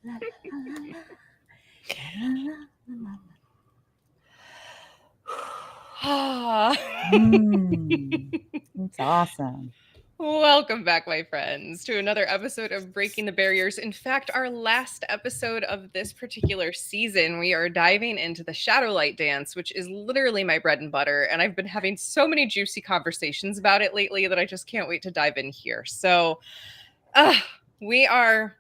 It's awesome. Welcome back, my friends, to another episode of Breaking the Barriers. In fact, our last episode of this particular season, we are diving into the shadow light dance, which is literally my bread and butter. And I've been having so many juicy conversations about it lately that I just can't wait to dive in here. So we are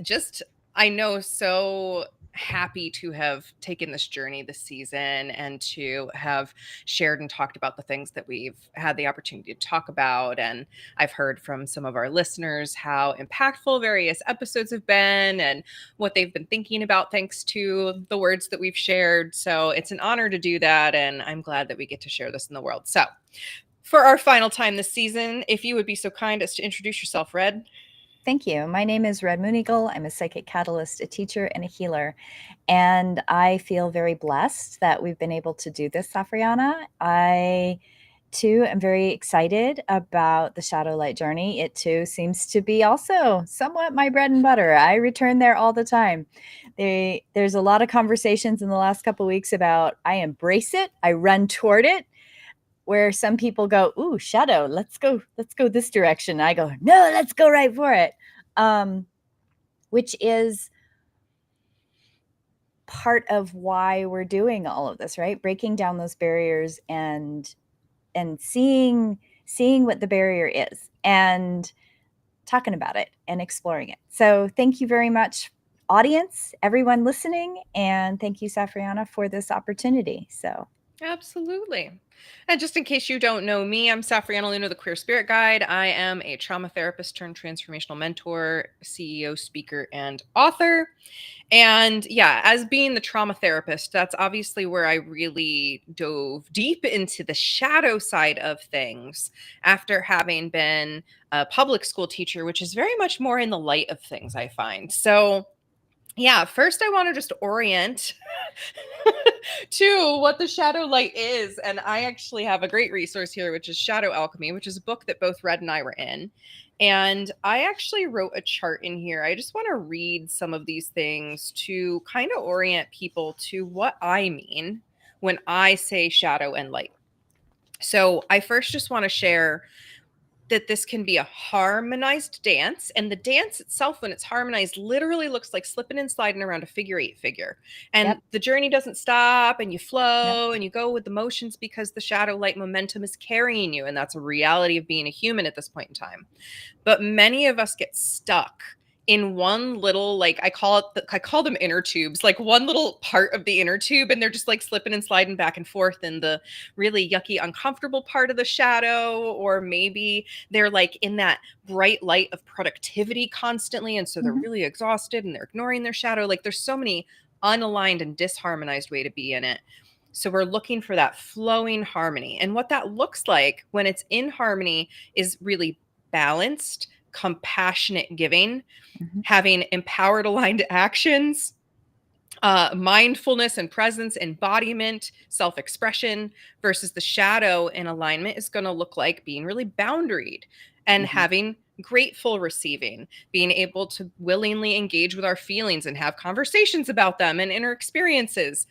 just, I know, so happy to have taken this journey this season and to have shared and talked about the things that we've had the opportunity to talk about. And I've heard from some of our listeners how impactful various episodes have been and what they've been thinking about thanks to the words that we've shared. So it's an honor to do that. And I'm glad that we get to share this in the world. So for our final time this season, if you would be so kind as to introduce yourself, Red. Thank you. My name is Red Moon-Eagle. I'm a psychic catalyst, a teacher, and a healer. And I feel very blessed that we've been able to do this, Safriana. I, too, am very excited about the Shadow Light journey. It, too, seems to be also somewhat my bread and butter. I return there all the time. There's a lot of conversations in the last couple of weeks about I embrace it, I run toward it, where some people go, ooh, shadow, let's go this direction. I go, no, let's go right for it. Which is part of why we're doing all of this, right? Breaking down those barriers and seeing what the barrier is and talking about it and exploring it. So thank you very much, audience, everyone listening. And thank you, Safriana, for this opportunity. So Absolutely. And just in case you don't know me, I'm Safriana Luna, the Queer Spirit Guide. I am a trauma therapist turned transformational mentor, CEO, speaker, and author. And yeah, as being the trauma therapist, that's obviously where I really dove deep into the shadow side of things after having been a public school teacher, which is very much more in the light of things, I find. So yeah, first I want to just orient to what the shadow light is. And I actually have a great resource here, which is Shadow Alchemy, which is a book that both Red and I were in. And I actually wrote a chart in here. I just want to read some of these things to kind of orient people to what I mean when I say shadow and light. So I first just want to share that this can be a harmonized dance, and the dance itself, when it's harmonized, literally looks like slipping and sliding around a figure-8 figure. And the journey doesn't stop, and you flow and you go with the motions because the shadow light momentum is carrying you, and that's a reality of being a human at this point in time. But many of us get stuck in one little, like I call them inner tubes, like one little part of the inner tube, and they're just like slipping and sliding back and forth in the really yucky, uncomfortable part of the shadow, or maybe they're like in that bright light of productivity constantly, and so they're really exhausted and they're ignoring their shadow. Like there's so many unaligned and disharmonized way to be in it. So we're looking for that flowing harmony, and what that looks like when it's in harmony is really balanced, compassionate giving, having empowered aligned actions, mindfulness and presence, embodiment, self-expression, versus the shadow in alignment is going to look like being really boundaried and having grateful receiving, being able to willingly engage with our feelings and have conversations about them and inner experiences,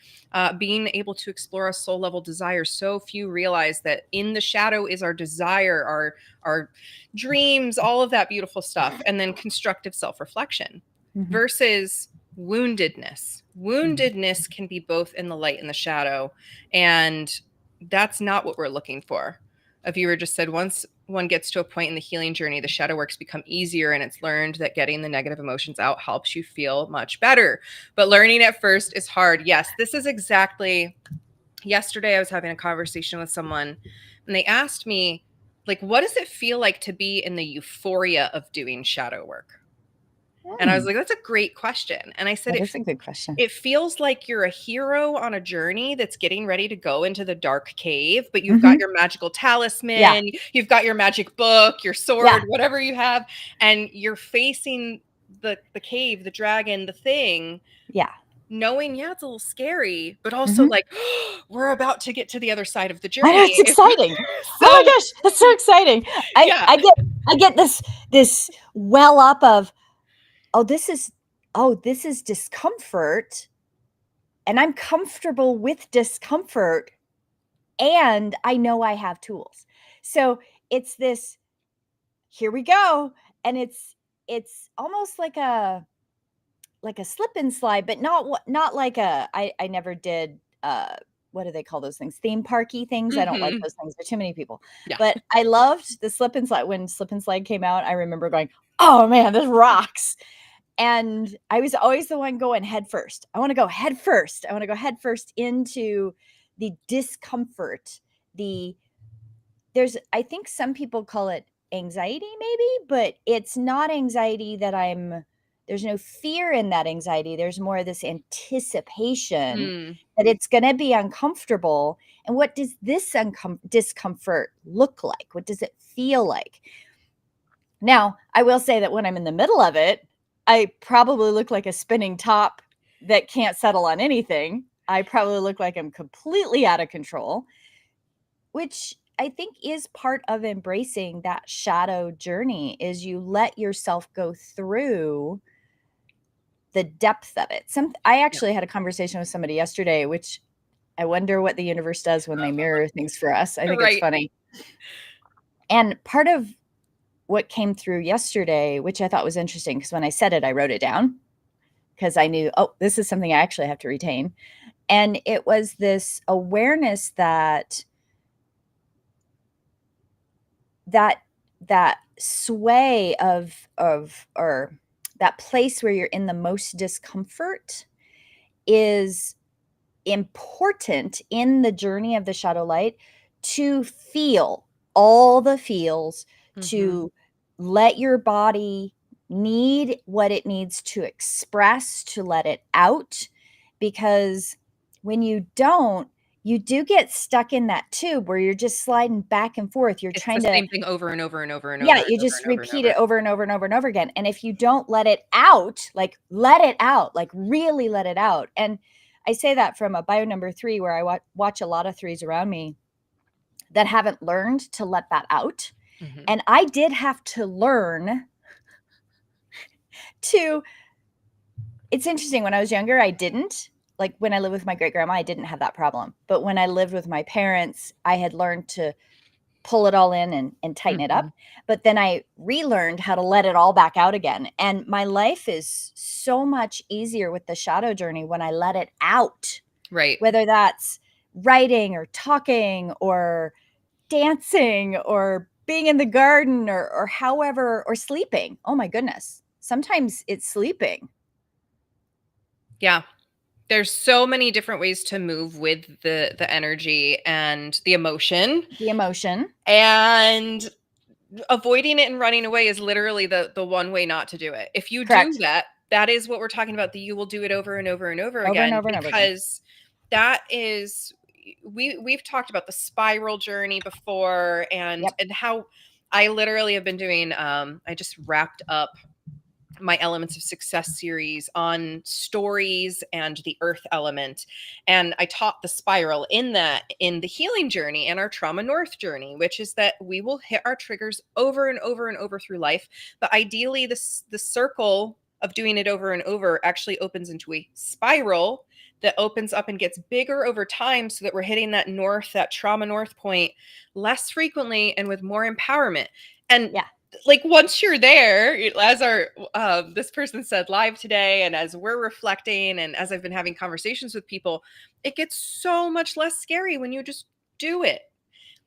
being able to explore our soul level desires. So few realize that in the shadow is our desire, our dreams, all of that beautiful stuff, and then constructive self-reflection versus woundedness. Woundedness can be both in the light and the shadow, and that's not what we're looking for. A viewer just said, once one gets to a point in the healing journey, the shadow works become easier, and it's learned that getting the negative emotions out helps you feel much better. But learning at first is hard. Yes, this is exactly, yesterday I was having a conversation with someone, and they asked me, like, what does it feel like to be in the euphoria of doing shadow work? And I was like, that's a great question. And I said, it's a good question. It feels like you're a hero on a journey that's getting ready to go into the dark cave, but you've got your magical talisman, you've got your magic book, your sword, whatever you have, and you're facing the cave, the dragon, the thing. Knowing, it's a little scary, but also like, we're about to get to the other side of the journey. I know, it's exciting. Oh my gosh, that's so exciting. I get this well up of, oh, this is oh, this is discomfort and I'm comfortable with discomfort and I know I have tools. So it's this, here we go. And it's almost like a slip and slide, but not like I never did what do they call those things? Theme parky things. I don't like Mhm. those things. There's too many people. Yeah. But I loved the slip and slide. When slip and slide came out, I remember going, "Oh man, this rocks." And I was always the one going head first. I want to go head first. I want to go head first into the discomfort. The there's I think some people call it anxiety maybe, but it's not anxiety that there's no fear in that anxiety. There's more of this anticipation Mm. that it's going to be uncomfortable. And what does this discomfort look like? What does it feel like? Now, I will say that when I'm in the middle of it, I probably look like a spinning top that can't settle on anything. I probably look like I'm completely out of control, which I think is part of embracing that shadow journey is you let yourself go through the depth of it. I Yeah. actually had a conversation with somebody yesterday, which I wonder what the universe does when they mirror things for us. I think it's Right. funny. And part of what came through yesterday, which I thought was interesting, because when I said it, I wrote it down because I knew, oh, this is something I actually have to retain. And it was this awareness that that sway of or that place where you're in the most discomfort is important in the journey of the shadow light to feel all the feels, Mhm. to let your body need what it needs to express, to let it out. Because when you don't, you do get stuck in that tube where you're just sliding back and forth. You're It's the trying to, same thing over and over and over and over yeah, and you over just and over and repeat over. it over and over and over and over again. And if you don't let it out, like really let it out. And I say that from a bio number 3, where I watch a lot of threes around me that haven't learned to let that out. Mhm. And I did have to learn to, it's interesting. When I was younger, I didn't. Like when I lived with my great grandma, I didn't have that problem. But when I lived with my parents, I had learned to pull it all in and tighten it up. Mhm. But then I relearned how to let it all back out again. And my life is so much easier with the shadow journey when I let it out, Right. whether that's writing or talking or dancing or being in the garden or however, or sleeping. Oh my goodness. Sometimes it's sleeping, Yeah. There's so many different ways to move with the energy and the emotion, the emotion. and avoiding it and running away is literally the one way not to do it. If you do Correct. that, that is what we're talking about, that you will do it over and over and over Over and again, over and over again. because that is, we've talked about the spiral journey before, Yep. and how I literally have been doing, I just wrapped up my Elements of Success series on stories and the earth element. And I taught the spiral in that, in the healing journey and our trauma north journey, which is that we will hit our triggers over and over and over through life. But ideally, the circle of doing it over and over actually opens into a spiral that opens up and gets bigger over time, so that we're hitting that north, that trauma north point, less frequently and with more empowerment. And Yeah. like once you're there, as our this person said live today, and as we're reflecting, and as I've been having conversations with people, it gets so much less scary when you just do it.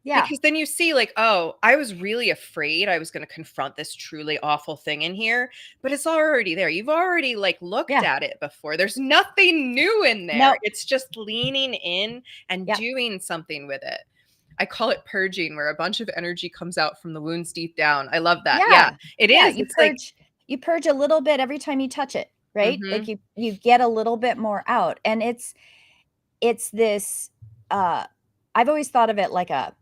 Yeah. Because then you see, like, oh, I was really afraid I was going to confront this truly awful thing in here, but it's already there. You've already like looked Yeah. at it before. There's nothing new in there. No. It's just leaning in and Yep. doing something with it. I call it purging, where a bunch of energy comes out from the wounds deep down. I love that. Yeah, Yeah. it Yeah, is. It's like, you purge a little bit every time you touch it, right? Like mhm, you get a little bit more out. And it's this uh I've always thought of it like a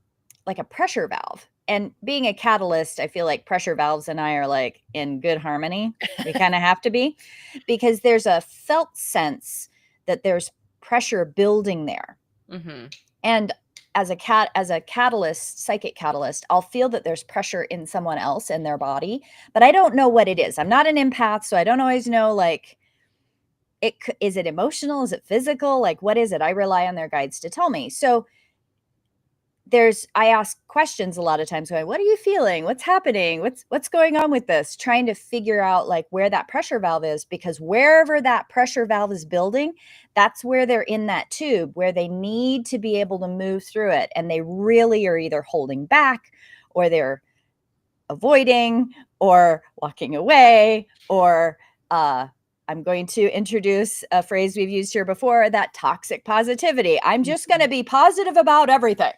pressure valve. And being a catalyst, I feel like pressure valves and I are like in good harmony. We kind of have to be, because there's a felt sense that there's pressure building there. mhm, And as a catalyst, psychic catalyst, I'll feel that there's pressure in someone else in their body, but I don't know what it is. I'm not an empath, so I don't always know like is it emotional? Is it physical? Like, what is it? I rely on their guides to tell me. So I ask questions a lot of times going, what are you feeling? What's happening? What's going on with this? Trying to figure out like where that pressure valve is, because wherever that pressure valve is building, that's where they're in that tube where they need to be able to move through it. And they really are either holding back, or they're avoiding, or walking away, or I'm going to introduce a phrase we've used here before, that toxic positivity. I'm just going to be positive about everything.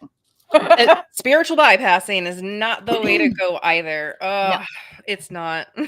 Spiritual bypassing is not the way to go either. No. It's not. I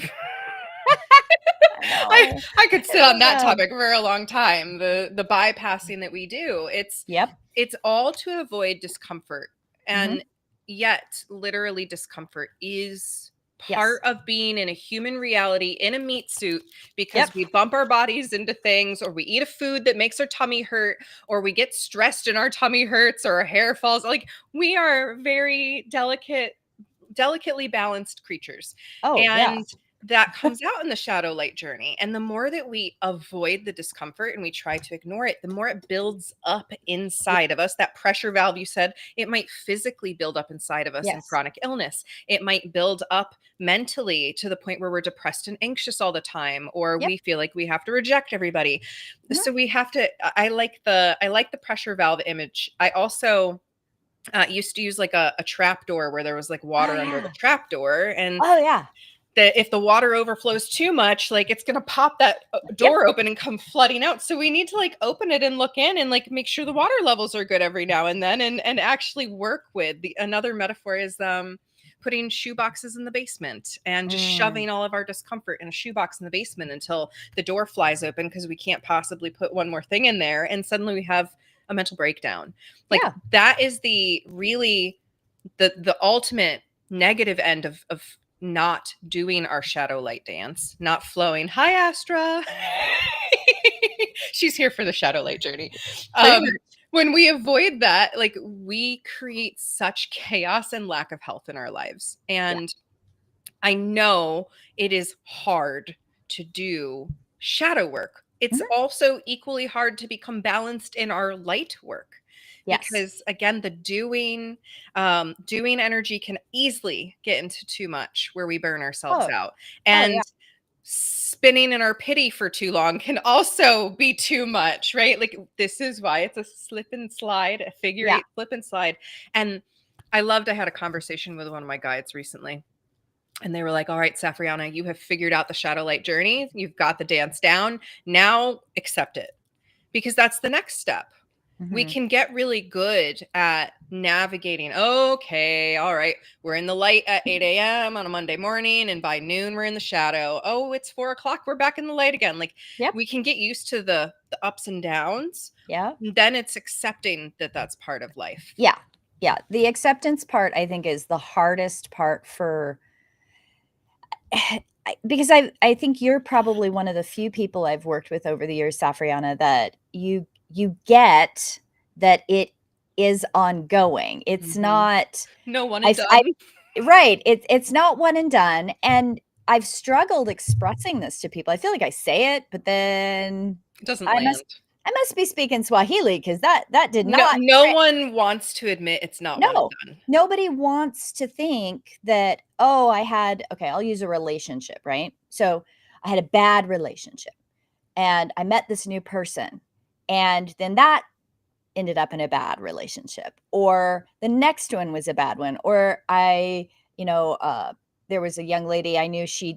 know. I could sit It's on that bad. topic for a long time. The bypassing that we do, Yep. it's all to avoid discomfort. Mhm. And yet literally discomfort is Yes. part of being in a human reality in a meat suit, because Yep. we bump our bodies into things, or we eat a food that makes our tummy hurt, or we get stressed and our tummy hurts, or our hair falls. Like, we are very delicately balanced creatures. Oh, yeah. And that comes out in the shadow light journey. And the more that we avoid the discomfort and we try to ignore it, the more it builds up Ye inside of us. That pressure valve, you said, it might physically build up inside of us in yes. chronic illness. It might build up mentally to the point where we're depressed and anxious all the time, or Yep. we feel like we have to reject everybody. Mhm. So we have to, I like the pressure valve image. I also used to use like a trap door where there was like Oh, water under the yeah. trap door, and Oh, yeah. that if the water overflows too much, like, it's gonna pop that Yep. door open and come flooding out. So we need to like open it and look in and like make sure the water levels are good every now and then, and actually work with the another metaphor is putting shoe boxes in the basement and just Mm. shoving all of our discomfort in a shoebox in the basement until the door flies open, because we can't possibly put one more thing in there, and suddenly we have a mental breakdown. Like, Yeah. that is the really the ultimate negative end of not doing our shadow light dance, not flowing. Hi, Astra. She's here for the shadow light journey. Pretty Um, much. when we avoid that, like, we create such chaos and lack of health in our lives. Yeah. And I know it is hard to do shadow work. It's Mhm. also equally hard to become balanced in our light work, Yes. because again, the doing energy can easily get into too much where we burn ourselves Oh. out. Oh, yeah. And spinning in our pity for too long can also be too much, right? Like, this is why it's a slip and slide, a figure Yeah. eight slip and slide. And I had a conversation with one of my guides recently, and they were like, all right, Safriana, you have figured out the shadow light journey. You've got the dance down. Now accept it, because that's the next step. We Mhm. can get really good at navigating. Okay, all right, we're in the light at 8 a.m. on a Monday morning, and by noon, we're in the shadow. Oh, it's 4 o'clock. We're back in the light again. Like, Yep. we can get used to the ups and downs. Yeah. Then it's accepting that that's part of life. Yeah. Yeah. The acceptance part, I think, is the hardest part for because I think you're probably one of the few people I've worked with over the years, Safriana, that you get that it is ongoing. It's Mhm. not No one and I done. right, it's not one and done, and I've struggled expressing this to people. I feel like I say it, but then It doesn't I must land. I must be speaking Swahili, because that did No, not no one wants to admit it's not one and no, done. nobody wants to think that, "Oh, I had" okay, I'll use a relationship, right? So, I had a bad relationship, and I met this new person, and then that ended up in a bad relationship, or the next one was a bad one, or you know, there was a young lady I knew, she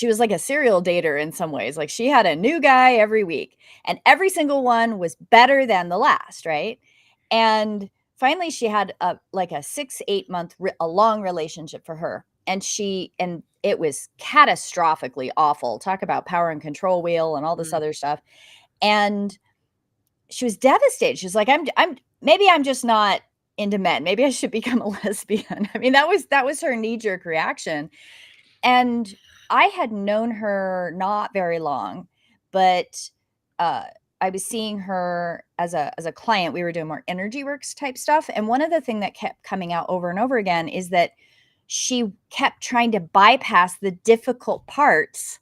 was like a serial dater in some ways, like, she had a new guy every week, and every single one was better than the last, right? And finally, she had like a 6, 8 month a long relationship for her, and it was catastrophically awful. Talk about power and control wheel and all this Mm, other stuff, and she was devastated. She's like, I'm maybe I'm just not into men. Maybe I should become a lesbian." I mean, that was her knee-jerk reaction, and I had known her not very long, but, uh, I was seeing her as a client. We were doing more energy works type stuff, and one of the thing that kept coming out over and over again is that she kept trying to bypass the difficult parts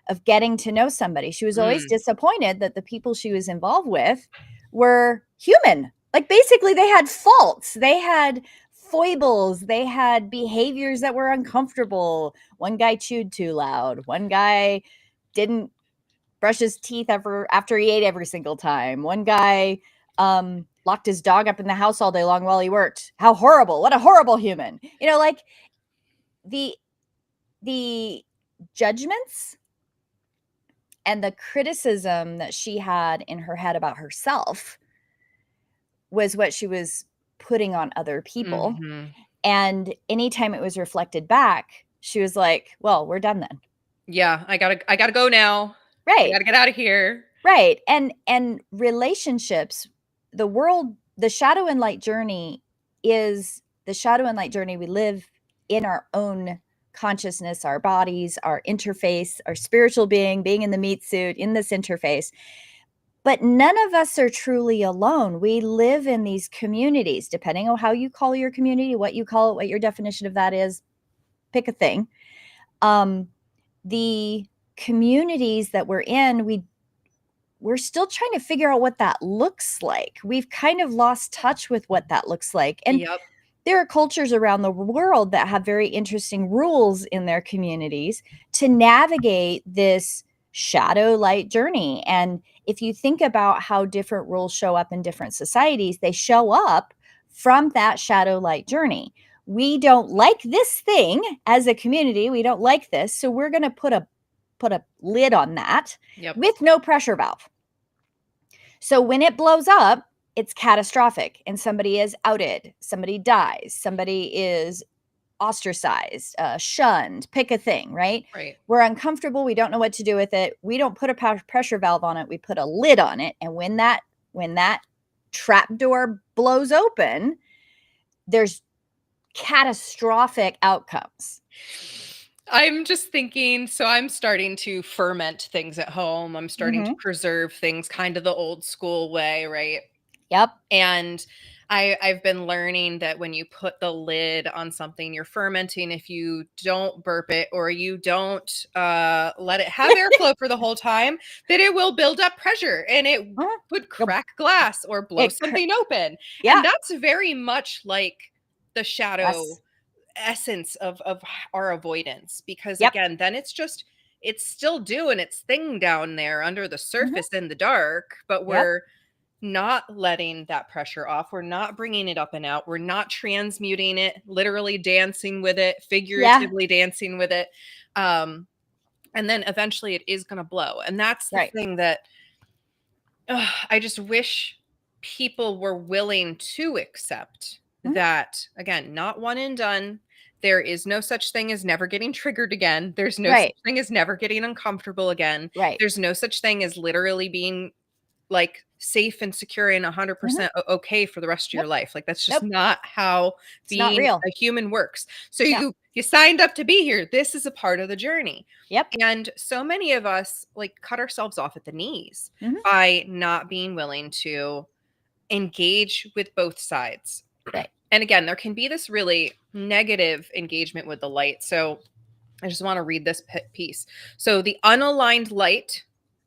of getting to know somebody. She was always Mm. disappointed that the people she was involved with were human. Like basically they had faults. They had foibles. They had behaviors that were uncomfortable. One guy chewed too loud. One guy didn't brush his teeth ever after he ate every single time. One guy locked his dog up in the house all day long while he worked. How horrible. What a horrible human. You know, like the judgments and the criticism that she had in her head about herself was what she was putting on other people. Mhm. And anytime it was reflected back, she was like, well, we're done then. Yeah, I gotta go now. I Right. gotta get out of here. Right. And relationships, the world, the shadow and light journey is the shadow and light journey. We live in our own consciousness, our bodies, our interface, our spiritual being in the meat suit, in this interface. But none of us are truly alone. We live in these communities, depending on how you call your community, what you call it, what your definition of that is, pick a thing. The communities that we're in, we're still trying to figure out what that looks like. We've kind of lost touch with what that looks like. And Yep. there are cultures around the world that have very interesting rules in their communities to navigate this shadow light journey. And if you think about how different rules show up in different societies, they show up from that shadow light journey. We don't like this thing as a community. We don't like this. So we're going to put a lid on that Yep. with no pressure valve. So when it blows up, it's catastrophic and somebody is outed, somebody dies, somebody is ostracized, shunned, pick a thing, right? Right. We're uncomfortable. We don't know what to do with it. We don't put a pressure valve on it. We put a lid on it. And when that trap door blows open, there's catastrophic outcomes. I'm just thinking, so I'm starting to ferment things at home. I'm starting to Mm-hmm. preserve things kind of the old school way, right? Yep. And I've been learning that when you put the lid on something, you're fermenting. If you don't burp it or you don't let it have airflow for the whole time, that it will build up pressure and it would Yep. crack glass or blow something open. Yeah. And that's very much like the shadow Yes. essence of our avoidance, because Yep. again, then it's still doing its thing down there under the Mm-hmm. surface in the dark, but Yep. we're not letting that pressure off. We're not bringing it up and out. We're not transmuting it, literally dancing with it, Yeah. figuratively dancing with it. And then eventually it is going to blow. And that's the Right. thing that I just wish people were willing to accept Mm-hmm. that, again, not one and done. There is no such thing as never getting triggered again. There's no such Right. thing as never getting uncomfortable again. Right. There's no such thing as literally being like safe and secure and Mm-hmm. 100% okay for the rest of your Yep. life. Like that's just Nope. not how It's not being real. a human works. So Yeah. you signed up to be here. This is a part of the journey. Yep. And so many of us like cut ourselves off at the knees Mm-hmm. by not being willing to engage with both sides. Right. And again, there can be this really negative engagement with the light. So I just want to read this piece. So the unaligned light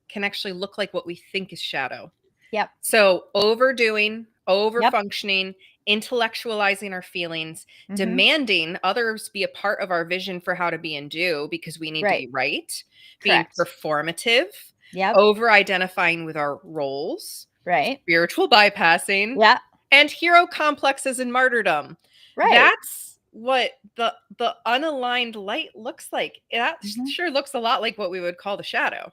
can actually look like what we think is shadow. Yep. So overdoing, over Yep. functioning, intellectualizing our feelings, Mm-hmm. demanding others be a part of our vision for how to be and do because we need to Right. be right, being Correct. performative, Yep. over identifying with our roles, Right. spiritual bypassing, Yeah. and hero complexes and martyrdom. Right. That's what the unaligned light looks like. That Mm-hmm. sure looks a lot like what we would call the shadow.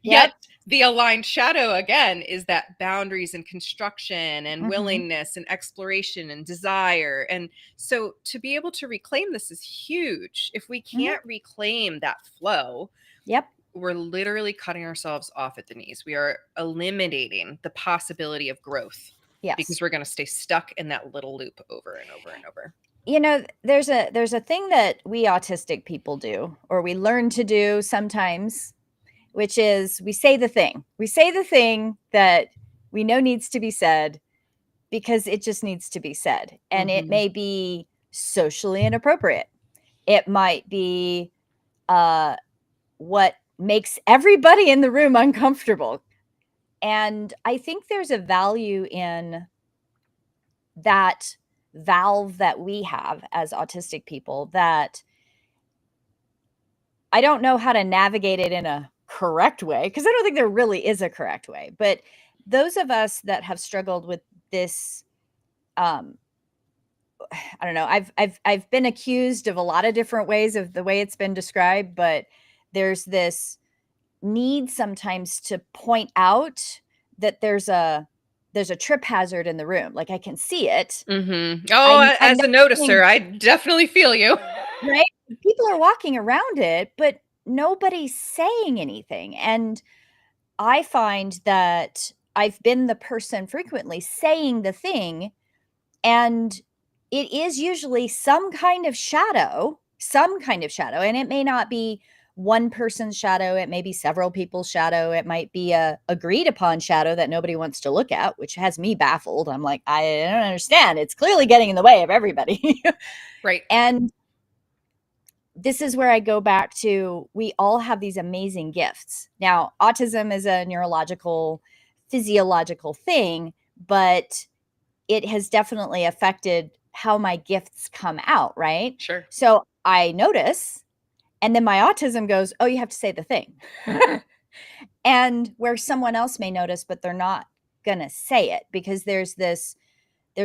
Yet Yep. the aligned shadow again is that boundaries and construction and Mm-hmm. willingness and exploration and desire. And so to be able to reclaim this is huge. If we Mm-hmm. can't reclaim that flow, Yep. we're literally cutting ourselves off at the knees. We are eliminating the possibility of growth because Yes. we're going to stay stuck in that little loop over and over and over. You know, there's a thing that we autistic people do, or we learn to do sometimes, which is we say the thing. We say the thing that we know needs to be said because it just needs to be said. And it Mhm. may be socially inappropriate. It might be uh what makes everybody in the room uncomfortable. And I think there's a value in that valve that we have as autistic people that I don't know how to navigate it in a correct way, because I don't think there really is a correct way. But those of us that have struggled with this, um, I don't know. I've been accused of a lot of different ways of the way it's been described, but there's this need sometimes to point out that there's a trip hazard in the room. Like I can see it. Mhm. Oh, I'm as a noticing, noticer, I definitely feel you. right? People are walking around it, but nobody's saying anything. And I find that I've been the person frequently saying the thing, and it is usually some kind of shadow, and it may not be one person's shadow, it may be several people's shadow, it might be a agreed upon shadow that nobody wants to look at, which has me baffled. I'm like, I don't understand. It's clearly getting in the way of everybody. Right. And this is where I go back to, we all have these amazing gifts. Now, autism is a neurological, physiological thing, but it has definitely affected how my gifts come out, right? Sure. So I notice, and then my autism goes, oh, you have to say the thing. And where someone else may notice, but they're not going to say it because there's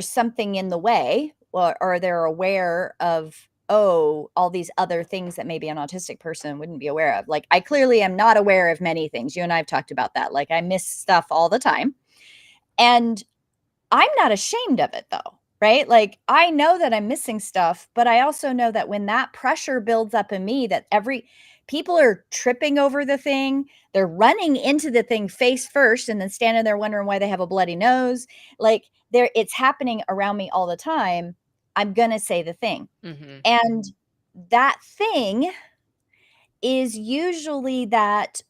something in the way, or they're aware of, oh, all these other things that maybe an autistic person wouldn't be aware of. Like I clearly am not aware of many things. You and I've talked about that. Like I miss stuff all the time. And I'm not ashamed of it though, right? Like I know that I'm missing stuff, but I also know that when that pressure builds up in me, that every people are tripping over the thing, they're running into the thing face first and then standing there wondering why they have a bloody nose. Like there it's happening around me all the time. I'm going to say the thing. Mhm. And that thing is usually that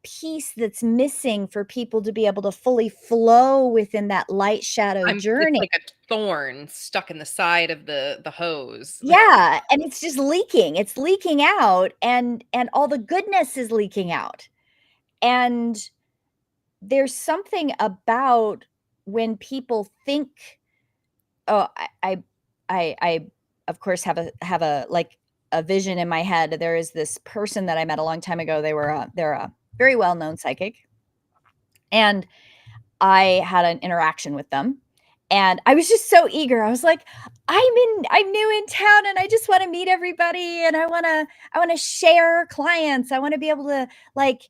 piece that's missing for people to be able to fully flow within that light shadow It's journey. like a thorn stuck in the side of the hose. Yeah, and it's just leaking. It's leaking out, and all the goodness is leaking out. And there's something about when people think, oh, I of course have a like a vision in my head. There is this person that I met a long time ago. They're a very well-known psychic, and I had an interaction with them, and I was just so eager. I was like, I'm new in town and I just want to meet everybody, and I want to share clients. I want to be able to like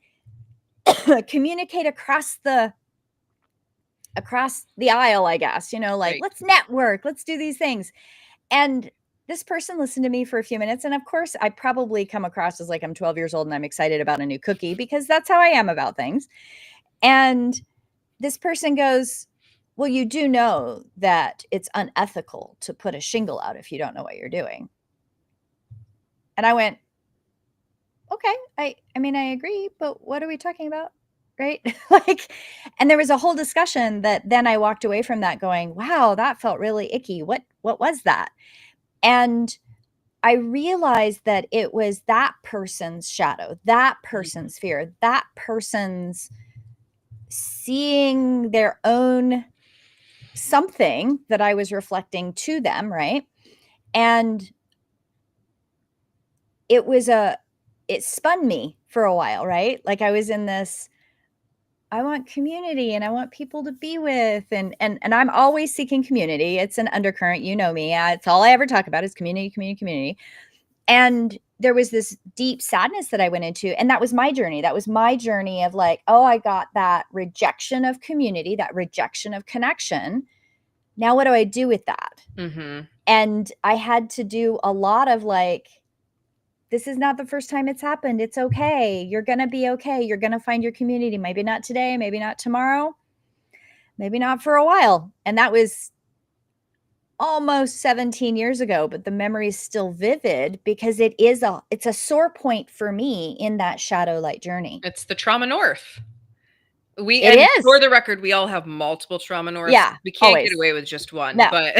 communicate across the aisle, I guess, like Right. let's network, let's do these things. And this person listened to me for a few minutes, and of course, I probably come across as like I'm 12 years old and I'm excited about a new cookie because that's how I am about things. And this person goes, well, you do know that it's unethical to put a shingle out if you don't know what you're doing. And I went, okay, I mean, I agree, but what are we talking about? Right? Like, and there was a whole discussion that then I walked away from that going, wow, that felt really icky. What was that? And I realized that it was that person's shadow, that Mhm. person's fear, that person's seeing their own something that I was reflecting to them, right? And it was a it spun me for a while, right? Like I was in this, I want community and I want people to be with, and I'm always seeking community. It's an undercurrent, you know me. It's all I ever talk about is community, community, community. And there was this deep sadness that I went into, and that was my journey. That was my journey of like, oh, I got that rejection of community, that rejection of connection. Now what do I do with that? Mhm. And I had to do a lot of like, this is not the first time it's happened. It's okay. You're going to be okay. You're going to find your community. Maybe not today, maybe not tomorrow, maybe not for a while. And that was almost 17 years ago, but the memory is still vivid because it's a sore point for me in that shadow light journey. It's the trauma north. It And is. for the record, we all have multiple trauma norths. Yeah, We can't get always. away with just one, No, but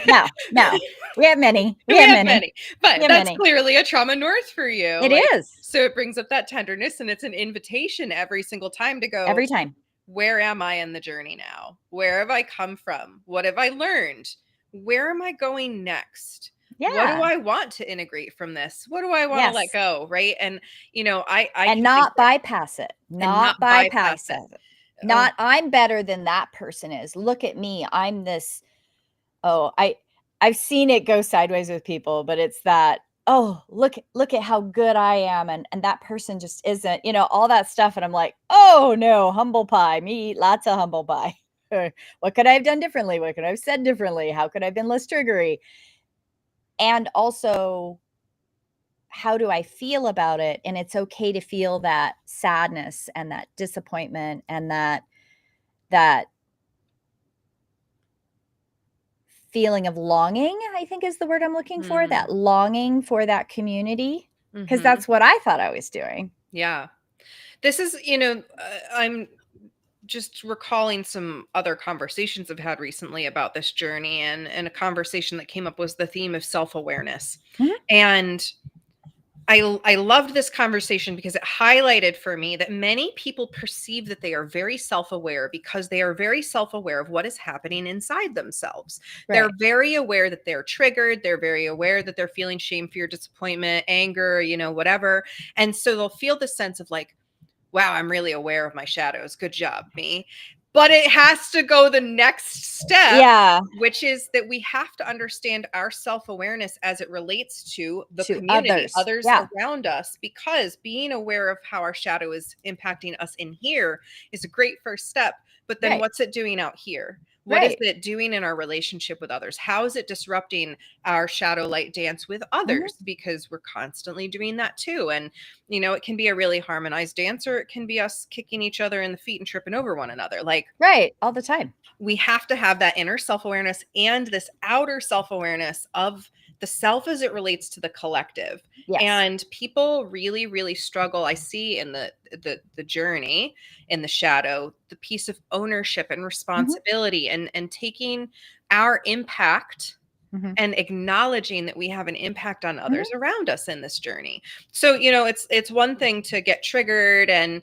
no, no. We have many. We we have have many. many. We But have that's many. clearly a trauma north for you. It Like, is. so it brings up that tenderness, and it's an invitation every single time to go, Every time. where am I in the journey now? Where have I come from? What have I learned? Where am I going next? What do Yeah. I want to integrate from this? What do I want to let Yes. go? Right. And, I And can think not that, bypass it. and not Not bypass bypass it. it. Oh, Not I'm better than that person is. Look at me. I'm this. Oh, I've seen it go sideways with people, but it's that, oh, look at how good I am, and that person just isn't, all that stuff. And I'm like, oh no, humble pie. Me eat lots of humble pie. What could I have done differently? What could I have said differently? How could I have been less triggery? And also, how do I feel about it? And it's okay to feel that sadness and that disappointment and that feeling of longing, I think is the word I'm looking for, mm, that longing for that community, because mhm. that's what I thought I was doing. Yeah. This is, I'm just recalling some other conversations I've had recently about this journey, and a conversation that came up was the theme of self-awareness. Mhm. And I loved this conversation because it highlighted for me that many people perceive that they are very self-aware because they are very self-aware of what is happening inside themselves. They're Right. very aware that they're triggered, they're very aware that they're feeling shame, fear, disappointment, anger, whatever. And so they'll feel this sense of like, wow, I'm really aware of my shadows. Good job, me. But it has to go the next step, Yeah, which is that we have to understand our self awareness as it relates to the to community, others. others Yeah, around us, because being aware of how our shadow is impacting us in here is a great first step. But then right, what's it doing out here? What is right. it doing in our relationship with others? How is it disrupting our shadow light dance with Mhm. others? Because we're constantly doing that too. And it can be a really harmonized dance, or it can be us kicking each other in the feet and tripping over one another. Like, Right, all the time. we have to have that inner self-awareness and this outer self-awareness of the self as it relates to the collective. Yes. And people really, really struggle. I see in the journey, in the shadow, the piece of ownership and Mhm, responsibility, and taking our impact mhm, and acknowledging that we have an impact on mhm. others around us in this journey. So, it's one thing to get triggered, and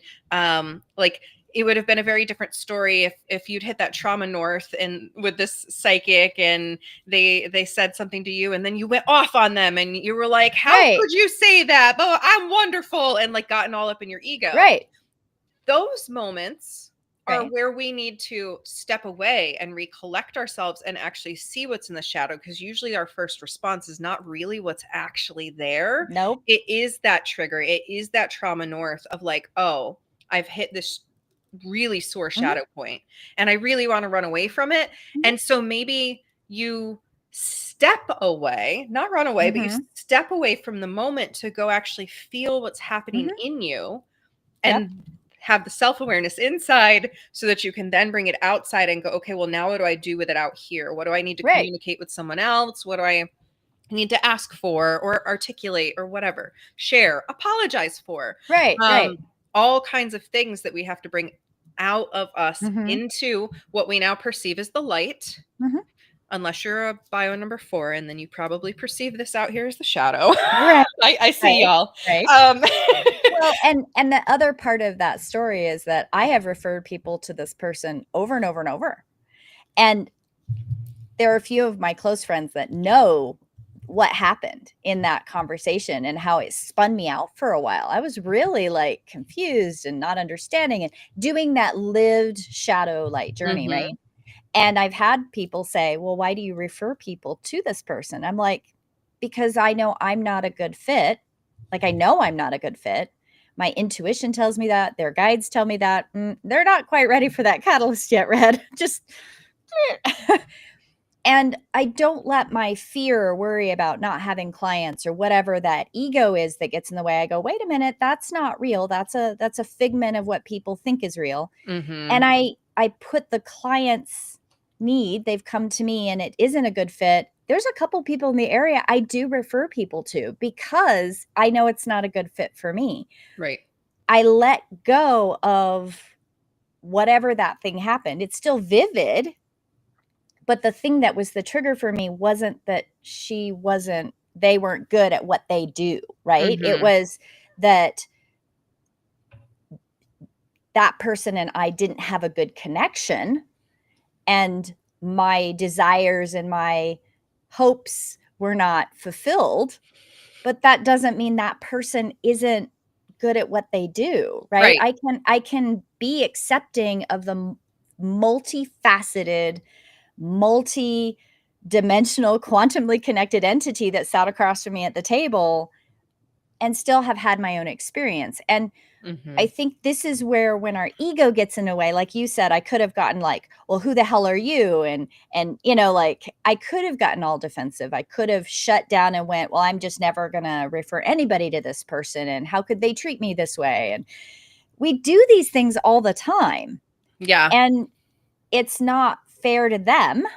like, it would have been a very different story if you'd hit that trauma north and with this psychic, and they said something to you, and then you went off on them, and you were like, how Right, could you say that? But I'm wonderful, and like gotten all up in your ego. right, Those moments are right. where we need to step away and recollect ourselves and actually see what's in the shadow, because usually our first response is not really what's actually there. Nope. It is that trigger, it is that trauma north of like, oh, I've hit this really sore Mhm, shadow point and I really want to run away from it. mhm, And so maybe you step away, not run away, but you mhm, step away from the moment to go actually feel what's happening mhm. in you, Yep. and have the self-awareness inside so that you can then bring it outside and go, okay, well, now what do I do with it out here? What do I need to Right, communicate with someone else? What do I need to ask for or articulate or whatever? Share, apologize for. right, Um, right. all kinds of things that we have to bring out of us Mhm, into what we now perceive as the light, mhm. unless you're a bio number 4, and then you probably perceive this out here as the shadow. Right, I see right, y'all. right. Um, Well, and the other part of that story is that I have referred people to this person over and over and over. And there are a few of my close friends that know what happened in that conversation and how it spun me out for a while. I was really like confused and not understanding and doing that lived shadow light journey, right? mhm, And I've had people say, "Well, why do you refer people to this person?" I'm like, "Because I know I'm not a good fit. Like, I know I'm not a good fit. My intuition tells me that. Their guides tell me that. They're not quite ready for that catalyst yet, Red. Just." And I don't let my fear or worry about not having clients or whatever that ego is that gets in the way. I go, "Wait a minute, that's not real. That's a figment of what people think is real." And mhm. I put the client's need, they've come to me and it isn't a good fit. There's a couple people in the area I do refer people to because I know it's not a good fit for me. Right. I let go of whatever that thing happened, it's still vivid. But the thing that was the trigger for me wasn't that they weren't good at what they do, right? It Mhm. was that that person and I didn't have a good connection, and my desires and my hopes were not fulfilled. But that doesn't mean that person isn't good at what they do, right? Right. I can be accepting of the multifaceted, multi-dimensional, quantumly connected entity that sat across from me at the table and still have had my own experience. And I Mhm. think this is where, when our ego gets in the way, like you said, I could have gotten like, well, who the hell are you? And like, I could have gotten all defensive. I could have shut down and went, well, I'm just never gonna refer anybody to this person, and how could they treat me this way? And we do these things all the time. Yeah. And it's not fair to them.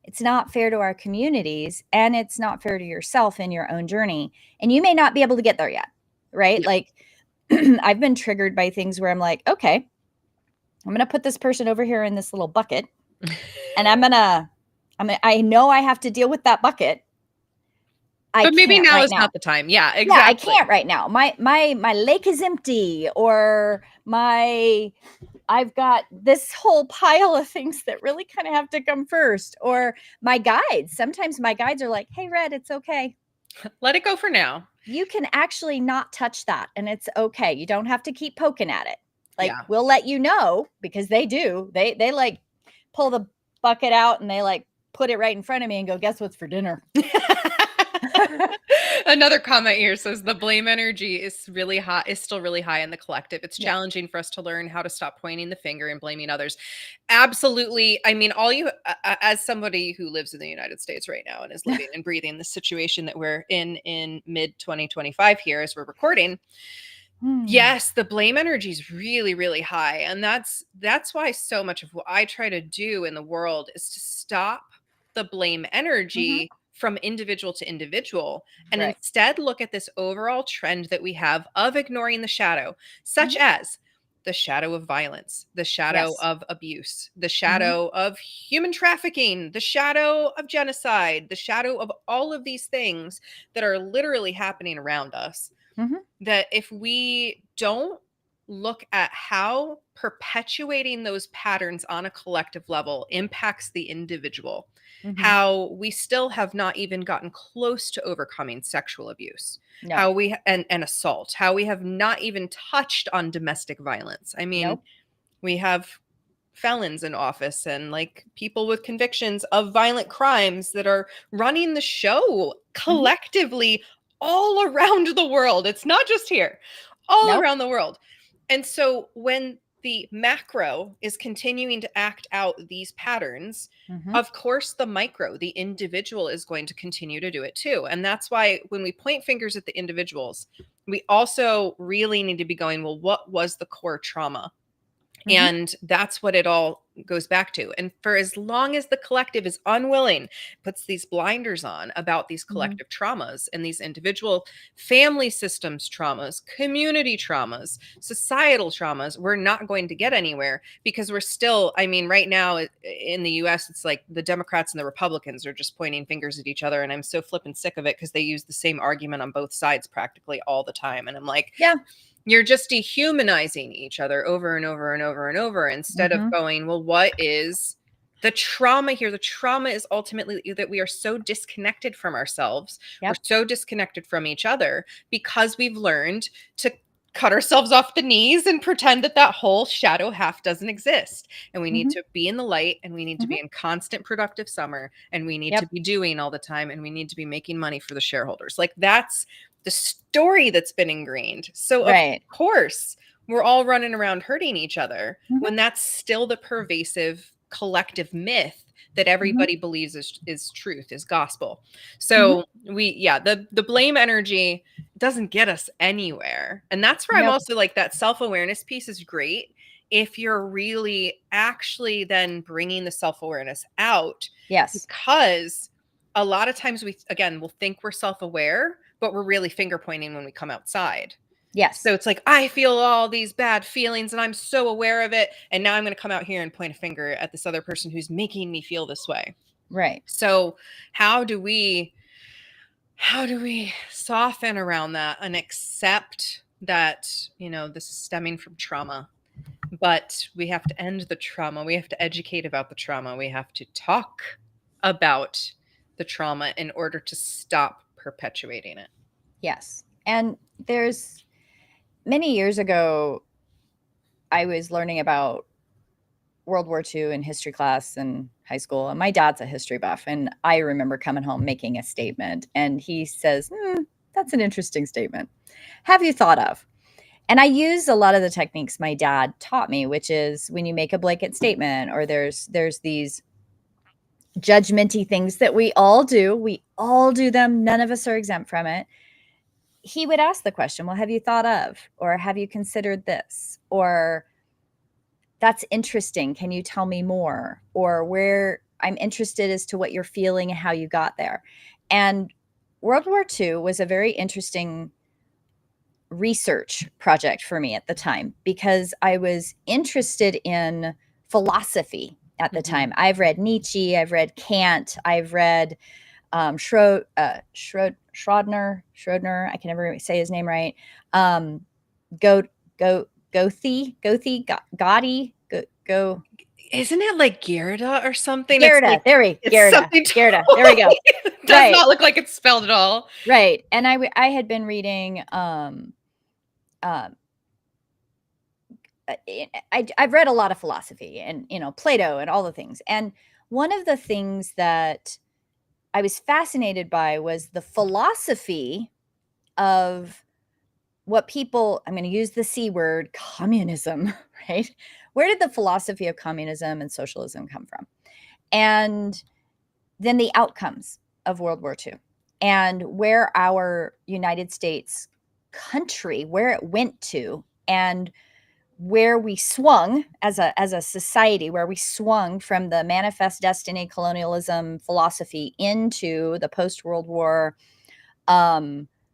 It's not fair to our communities, and it's not fair to yourself in your own journey. And you may not be able to get there yet, right? Yeah. Like, I've been triggered by things where I'm like, okay, I'm going to put this person over here in this little bucket, and I know I have to deal with that bucket. I But maybe can't now right is now. not the time. Yeah, Yeah, I exactly. can't right now. My lake is empty, or I've got this whole pile of things that really kind of have to come first. Or my guides. Sometimes my guides are like, "Hey, Red, it's okay. Let it go for now. You can actually not touch that, and it's okay. You don't have to keep poking at it. Like, Yeah. we'll let you know," because they do. They like pull the bucket out and they like put it right in front of me and go, "Guess what's for dinner?" Another comment here says the blame energy is really high, is still really high in the collective. It's Yeah. challenging for us to learn how to stop pointing the finger and blaming others. Absolutely. I mean, as somebody who lives in the United States right now and is living and breathing the situation that we're in mid 2025 here as we're recording, Hmm. yes, the blame energy is really, really high. And that's why so much of what I try to do in the world is to stop the blame Mhm. energy from individual to individual and Right. instead look at this overall trend that we have of ignoring the shadow, such Mhm. as the shadow of violence, the shadow Yes. of abuse, the Mhm. shadow of human trafficking, the shadow of genocide, the shadow of all of these things that are literally happening around us, Mhm. that if we don't look at how perpetuating those patterns on a collective level impacts the individual, Mhm. how we still have not even gotten close to overcoming sexual abuse, No. how we and assault, how we have not even touched on domestic violence. I mean, Nope. we have felons in office and like people with convictions of violent crimes that are running the show Mhm. collectively all around the world. It's not just here, all Nope. around the world. And so when the macro is continuing to act out these patterns, Mhm. of course, the micro, the individual, is going to continue to do it too. And that's why when we point fingers at the individuals, we also really need to be going, well, what was the core trauma? Mhm. And that's what it all goes back to. And for as long as the collective is unwilling, puts these blinders on about these Mhm. collective traumas and these individual family systems traumas, community traumas, societal traumas, we're not going to get anywhere because we're still, I mean, right now in the US, it's like the Democrats and the Republicans are just pointing fingers at each other. And I'm so flippin' sick of it because they use the same argument on both sides practically all the time. And I'm like, Yeah. you're just dehumanizing each other over and over and over and over instead of Mhm. going, well, what is the trauma here? The trauma is ultimately that we are so disconnected from ourselves. We're Yep. so disconnected from each other because we've learned to cut ourselves off the knees and pretend that that whole shadow half doesn't exist. And we need Mhm. to be in the light, and we need to Mhm. be in constant productive summer, and we need to Yep. be doing all the time, and we need to be making money for the shareholders. Like that's the story that's been ingrained. So of Right. course, we're all running around hurting each other Mhm. when that's still the pervasive collective myth that Mhm. everybody believes is truth, is gospel. Mhm. So the blame energy doesn't get us anywhere. And that's where I'm Nope. also like that self-awareness piece is great if you're really actually then bringing the self-awareness out, Yes. because a lot of times we again will think we're self-aware, but we're really finger pointing when we come outside. Yes. So it's like, I feel all these bad feelings and I'm so aware of it. And now I'm going to come out here and point a finger at this other person who's making me feel this way. Right. So how do we soften around that and accept that, this is stemming from trauma, but we have to end the trauma. We have to educate about the trauma. We have to talk about the trauma in order to stop perpetuating it. Yes. And there's many years ago, I was learning about World War II in history class in high school. And my dad's a history buff. And I remember coming home making a statement. And he says, that's an interesting statement. Have you thought of? And I use a lot of the techniques my dad taught me, which is when you make a blanket statement or there's these judgmenty things that we all do. We all do them. None of us are exempt from it. He would ask the question, well, have you thought of, or have you considered this? Or that's interesting. Can you tell me more? Or where I'm interested as to what you're feeling and how you got there. And World War II was a very interesting research project for me at the time because I was interested in philosophy at the time. I've read Nietzsche, I've read Kant, I've read Schrodner, I can never say his name right. Go, Gotti, go. Isn't it like Gerda or something? It's Gerda, like, it's Gerda, something Gerda. There we go. does Right, not look like it's spelled at all. right. And I had been reading I've read a lot of philosophy and, Plato and all the things. And one of the things that I was fascinated by was the philosophy of what people, I'm going to use the C word, communism, right? Where did the philosophy of communism and socialism come from? And then the outcomes of World War II and where our United States country, where it went to, and where we swung as a society, where we swung from the manifest destiny colonialism philosophy into the post-World War,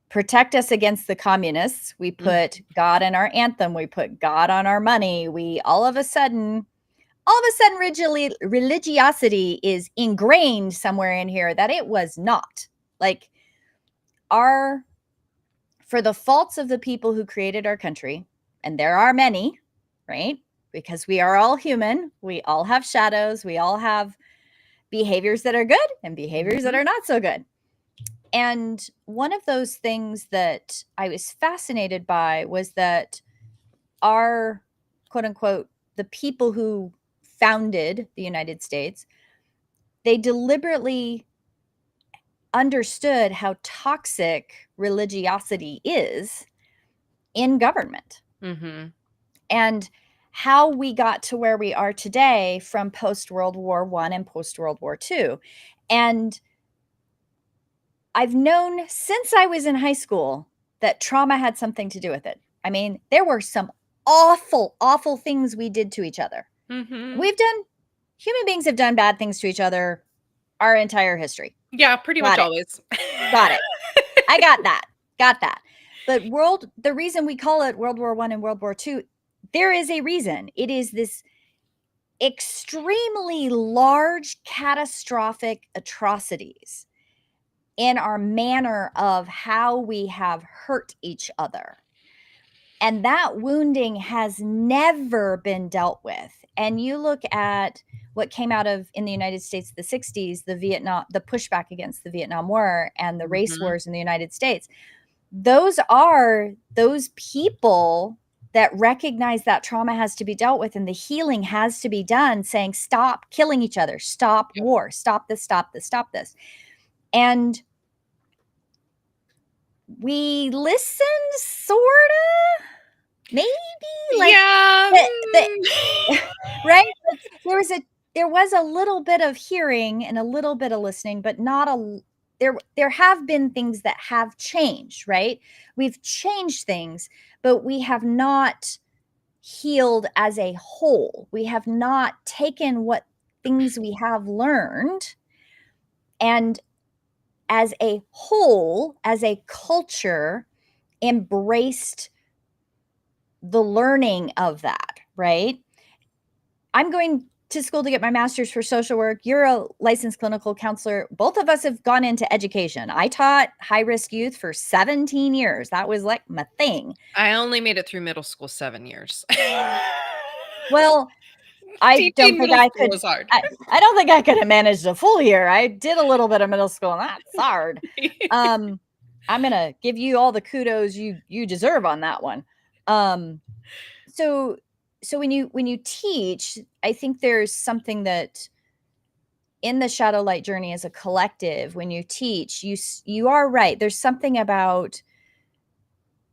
protect us against the communists. We put God in our anthem. We put God on our money. We all of a sudden, religiosity is ingrained somewhere in here that it was not. Like for the faults of the people who created our country, and there are many, right? Because we are all human. We all have shadows. We all have behaviors that are good and behaviors that are not so good. And one of those things that I was fascinated by was that our, quote unquote, the people who founded the United States, they deliberately understood how toxic religiosity is in government. And how we got to where we are today from post-World War I and post-World War II. And I've known since I was in high school that trauma had something to do with it. I mean, there were some awful, awful things we did to each other. Human beings have done bad things to each other our entire history. Yeah, pretty much always. Got it. I got that. But the reason we call it World War I and World War II, there is a reason. It is this extremely large, catastrophic atrocities in our manner of how we have hurt each other. And that wounding has never been dealt with. And you look at what came out of in the United States, the 60s, the pushback against the Vietnam War and the race wars in the United States. Those are those people that recognize that trauma has to be dealt with and the healing has to be done, saying, stop killing each other, stop war, stop this, stop this, stop this. And we listened, sorta, maybe, like, yeah. right? There was a little bit of hearing and a little bit of listening, but there have been things that have changed, right? We've changed things, but we have not healed as a whole. We have not taken what things we have learned and as a whole, as a culture, embraced the learning of that, right? I'm going to school to get my master's for social work. You're a licensed clinical counselor. Both of us have gone into education. I taught high risk youth for 17 years. That was like my thing. I only made it through middle school 7 years. Well, I don't Teaching think middle I school could. was hard. I don't think I could have managed a full year. I did a little bit of middle school, and that's hard. I'm gonna give you all the kudos you deserve on that one. Um, so when you teach, I think there's something that in the shadow light journey as a collective, when you teach, you are right. There's something about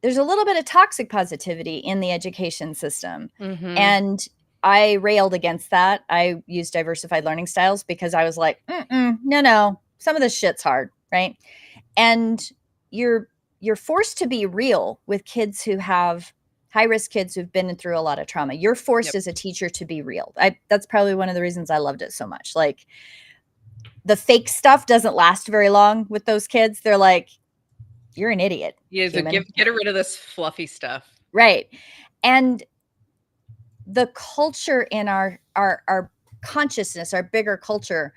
there's a little bit of toxic positivity in the education system. Mhm. And I railed against that. I used diversified learning styles because I was like, no, some of this shit's hard, right? And you're you're forced to be real with kids who have high risk kids who've been through a lot of trauma. You're forced Yep. as a teacher to be real. That's probably one of the reasons I loved it so much. Like the fake stuff doesn't last very long with those kids. They're like, you're an idiot, Yeah, so human. get rid of this fluffy stuff. Right. And the culture in our consciousness, our bigger culture,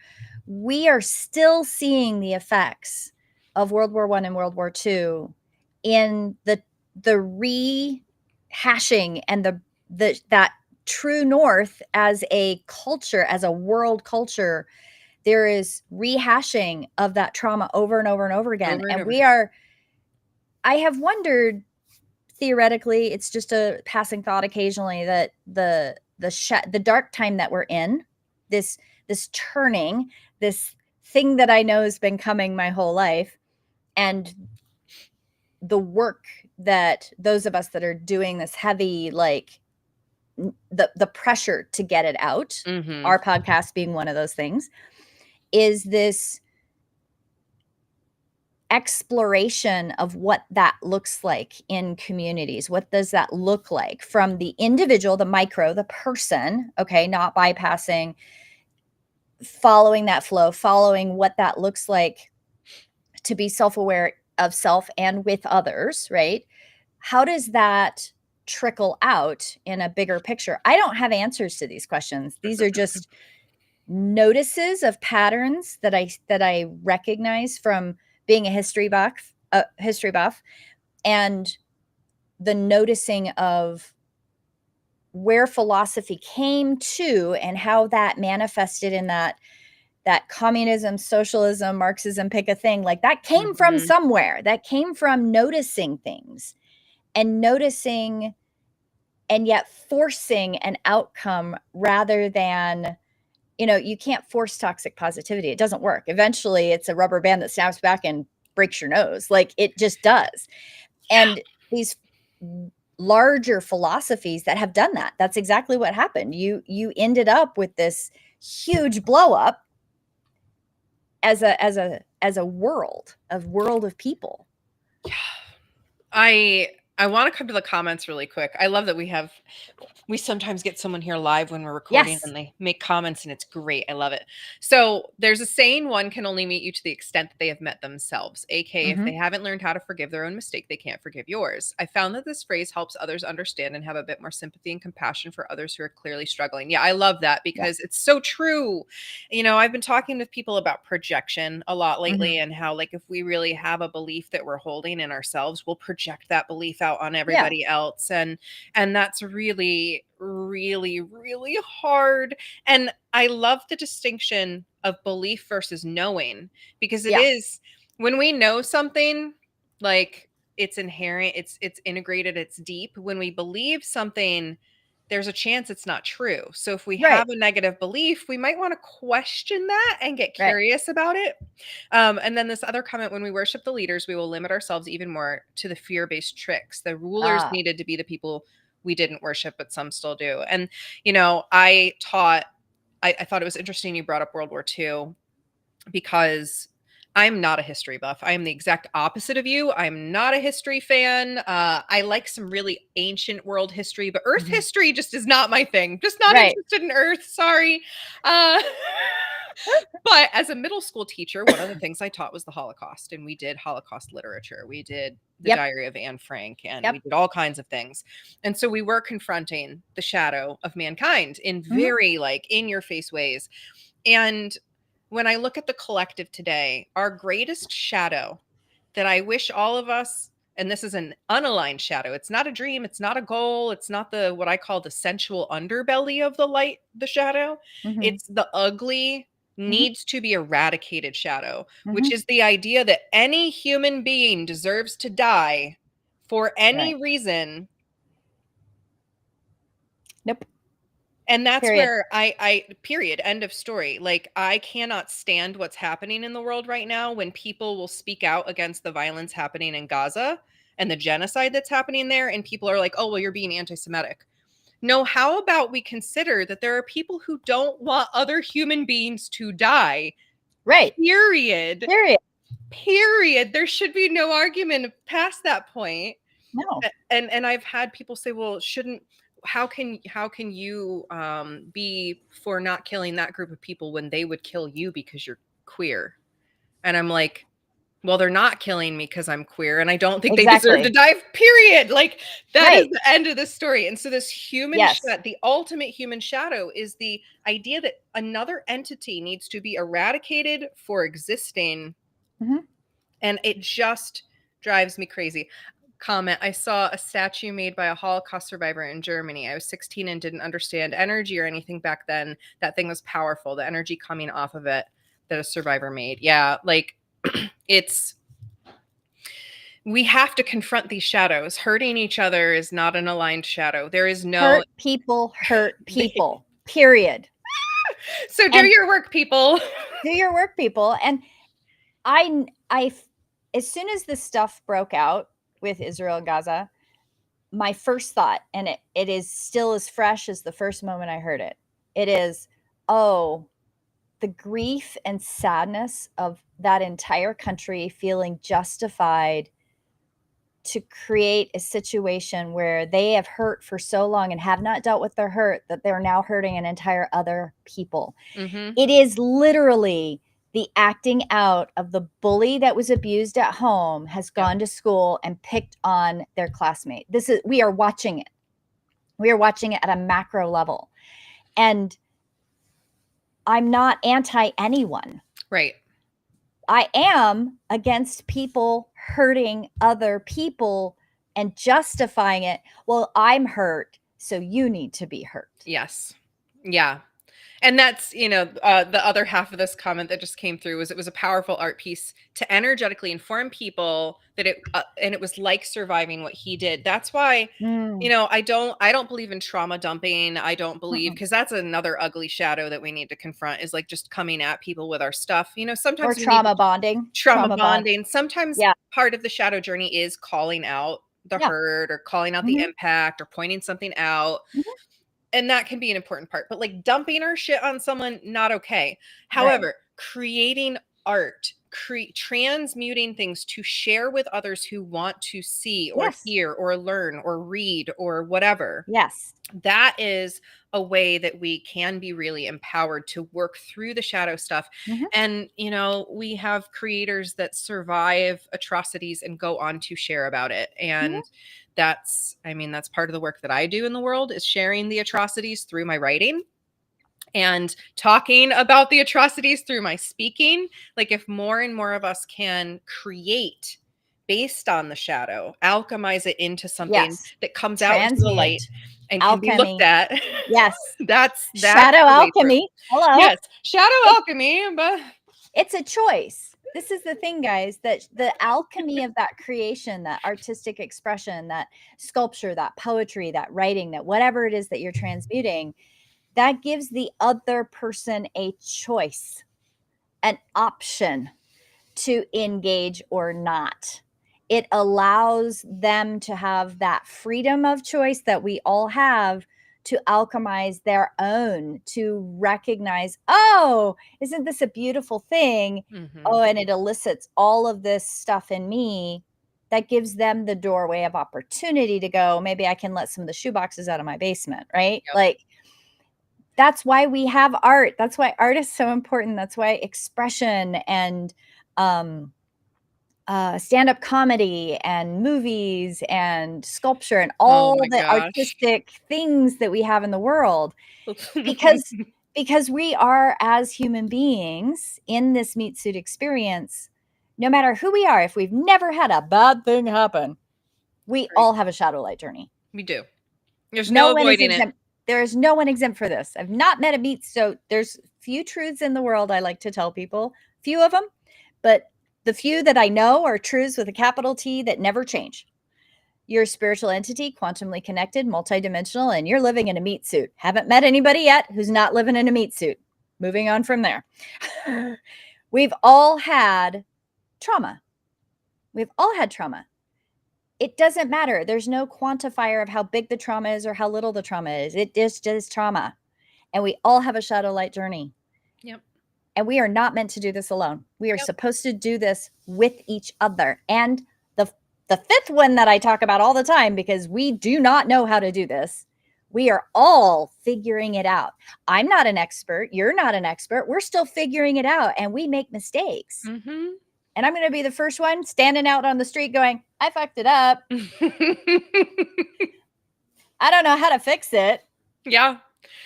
we are still seeing the effects of World War I and World War II in the rehashing and the that true north as a culture, as a world culture. There is rehashing of that trauma over and over and over again. Over and And over. I have wondered, theoretically, it's just a passing thought occasionally, that the dark time that we're in, this turning, this thing that I know has been coming my whole life, and the work that those of us that are doing this heavy, like the pressure to get it out, Mhm. our podcast being one of those things, is this exploration of what that looks like in communities. What does that look like from the individual, the micro, the person, okay, not bypassing, following that flow, following what that looks like to be self-aware of self and with others, right? How does that trickle out in a bigger picture? I don't have answers to these questions. These are just notices of patterns that I recognize from being a history buff, and the noticing of where philosophy came to and how that manifested in that communism, socialism, Marxism, pick a thing, like that came from Mhm. somewhere. That came from noticing things and noticing, and yet forcing an outcome rather than, you can't force toxic positivity. It doesn't work. Eventually, it's a rubber band that snaps back and breaks your nose. Like it just does. Yeah. And these larger philosophies that have done that, that's exactly what happened. You ended up with this huge blow up as a world of people. Yeah. I want to come to the comments really quick. I love that we sometimes get someone here live when we're recording Yes. and they make comments and it's great. I love it. So there's a saying, one can only meet you to the extent that they have met themselves. AK, if they Hmm. haven't learned how to forgive their own mistake, they can't forgive yours. I found that this phrase helps others understand and have a bit more sympathy and compassion for others who are clearly struggling. Yeah, I love that Yeah. because it's so true. I've been talking with people about projection a lot lately Hmm. and how, like, if we really have a belief that we're holding in ourselves, we'll project that belief out on Yeah. everybody else. And that's really, really, really hard. And I love the distinction of belief versus knowing, because it Yeah. is, when we know something, like, it's inherent, it's integrated, it's deep. When we believe something, there's a chance it's not true. So if we Right. have a negative belief, we might want to question that and get Right. curious about it. And then this other comment, when we worship the leaders, we will limit ourselves even more to the fear based tricks. The rulers Ah. needed to be the people we didn't worship, but some still do. And, I thought it was interesting you brought up World War II, because I'm not a history buff. I am the exact opposite of you. I'm not a history fan. I like some really ancient world history, but Earth Hmm. history just is not my thing. Just not Right. interested in Earth. Sorry. Uh, But as a middle school teacher, one of the things I taught was the Holocaust, and we did Holocaust literature. We did the Yep. Diary of Anne Frank, and we Yep. did all kinds of things. And so we were confronting the shadow of mankind in Mhm. very like in your face ways. And when I look at the collective today, our greatest shadow that I wish all of us, and this is an unaligned shadow. It's not a dream, it's not a goal, it's not the what I call the sensual underbelly of the light, the shadow. Mhm. It's the ugly Mhm. needs to be eradicated shadow, which Mhm. is the idea that any human being deserves to die for any Right. reason. Nope. And that's Period. where I period, end of story. Like, I cannot stand what's happening in the world right now when people will speak out against the violence happening in Gaza and the genocide that's happening there, and people are like, "Oh, well, you're being anti-Semitic." No, how about we consider that there are people who don't want other human beings to die? Right. Period. Period. Period. There should be no argument past that point. No. And I've had people say, "Well, shouldn't how can you be for not killing that group of people when they would kill you because you're queer?" And I'm like, "Well, they're not killing me because I'm queer, and I don't think they deserve to Exactly. die." Period. Like, that is Right. the end of the story. And so this Yes. the ultimate human shadow is the idea that another entity needs to be eradicated for existing, Mhm. and it just drives me crazy. Comment: I saw a statue made by a Holocaust survivor in Germany. I was 16 and didn't understand energy or anything back then. That thing was powerful. The energy coming off of it that a survivor made. Yeah, like it's we have to confront these shadows. Hurting each other is not an aligned shadow. There is no Hurt people hurt people. Period. so do And your work, people. do your work, people. And I, as soon as this stuff broke out with Israel and Gaza, my first thought, and it is still as fresh as the first moment I heard it, it is, oh, the grief and sadness of that entire country feeling justified to create a situation where they have hurt for so long and have not dealt with their hurt that they're now hurting an entire other people. Hmm. It is literally the acting out of the bully that was abused at home has Yep. gone to school and picked on their classmate. This is we are watching it. We are watching it at a macro level. And I'm not anti anyone. Right. I am against people hurting other people and justifying it. Well, I'm hurt, so you need to be hurt. Yes. Yeah. And that's, the other half of this comment that just came through was it was a powerful art piece to energetically inform people that and it was like surviving what he did. That's why, Mm, I don't believe in trauma dumping. I don't believe, mm-mm. because that's another ugly shadow that we need to confront, is like just coming at people with our stuff. Or Sometimes we need trauma bonding. trauma Trauma bond. bonding. Sometimes Yeah. part of the shadow journey is calling out the Yeah. hurt or calling out the Mhm, impact or pointing something out, mhm. and that can be an important part. But like dumping our shit on someone, not okay. Right. However, creating art, transmuting things to share with others who want to see or Yes. hear or learn or read or whatever, Yes. that is a way that we can be really empowered to work through the shadow stuff. Mhm, And we have creators that survive atrocities and go on to share about it. mhm. And that's part of the work that I do in the world, is sharing the atrocities through my writing and talking about the atrocities through my speaking. Like, if more and more of us can create based on the shadow, alchemize it into something Yes. that comes out into the light Transmute. and can be looked Alchemy. at, Yes. that's Shadow the way through. alchemy. Hello. Yes, shadow It alchemy, but it's a choice. This is the thing, guys, that the alchemy of that creation, that artistic expression, that sculpture, that poetry, that writing, that whatever it is that you're transmuting, that gives the other person a choice, an option to engage or not. It allows them to have that freedom of choice that we all have to alchemize their own, to recognize, oh, isn't this a beautiful thing? Mhm. Oh, and it elicits all of this stuff in me that gives them the doorway of opportunity to go, maybe I can let some of the shoe boxes out of my basement, right? Yep. Like that's why we have art. That's why art is so important. That's why expression and stand-up comedy and movies and sculpture and Oh all my the gosh. artistic things that we have in the world, because we are, as human beings in this meat suit experience, no matter who we are, if we've never had a bad thing happen, we Right. all have a shadow light journey. We do. There's No no one is avoiding it. exempt. There is no one exempt for this. I've not met a meat. So there's few truths in the world I like to tell people, few of them, but the few that I know are truths with a capital T that never change. You're a spiritual entity, quantumly connected, multidimensional, and you're living in a meat suit. Haven't met anybody yet who's not living in a meat suit. Moving on from there. We've all had trauma. We've all had trauma. It doesn't matter. There's no quantifier of how big the trauma is or how little the trauma is. It just is trauma. And we all have a shadow light journey. Yep. And we are not meant to do this alone. We are Yep. supposed to do this with each other. And the fifth one that I talk about all the time, because we do not know how to do this, we are all figuring it out. I'm not an expert. You're not an expert. We're still figuring it out, and we make mistakes. Mm-hmm. And I'm going to be the first one standing out on the street going, I fucked it up. I don't know how to fix it, Yeah.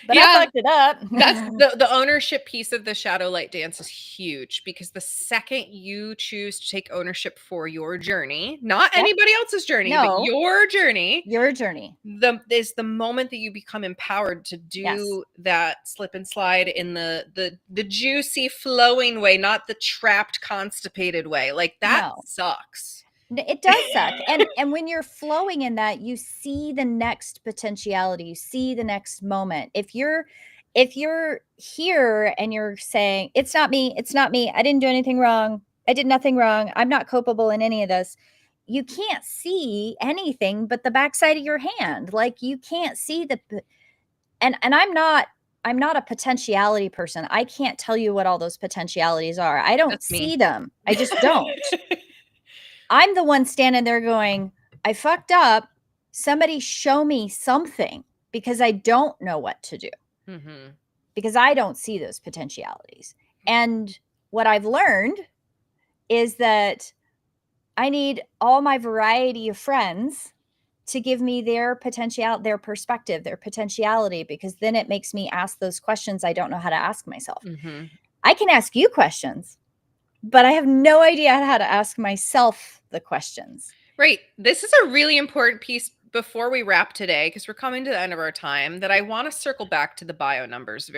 but I Yeah. fucked it up. That's the ownership piece of the shadow light dance is huge, because the second you choose to take ownership for your journey, not Yep. anybody else's journey, but No, your journey, your journey. is the moment that you become empowered to Yes. do that slip and slide in the juicy flowing way, not the trapped constipated way. Like that No. sucks. It does suck. And when you're flowing in that, you see the next potentiality, you see the next moment. If you're here and you're saying, it's not me, I didn't do anything wrong, I did nothing wrong, I'm not culpable in any of this, you can't see anything but the backside of your hand. Like, you can't see and I'm not a potentiality person. I can't tell you what all those potentialities are. I don't That's me. see them. I just don't. I'm the one standing there going, I fucked up. Somebody show me something, because I don't know what to do, Mm-hmm. because I don't see those potentialities. And what I've learned is that I need all my variety of friends to give me their potential, their perspective, their potentiality, because then it makes me ask those questions I don't know how to ask myself. Mm-hmm. I can ask you questions, but I have no idea how to ask myself the questions. Right. This is a really important piece before we wrap today, because we're coming to the end of our time, that I want to circle back to the bio numbers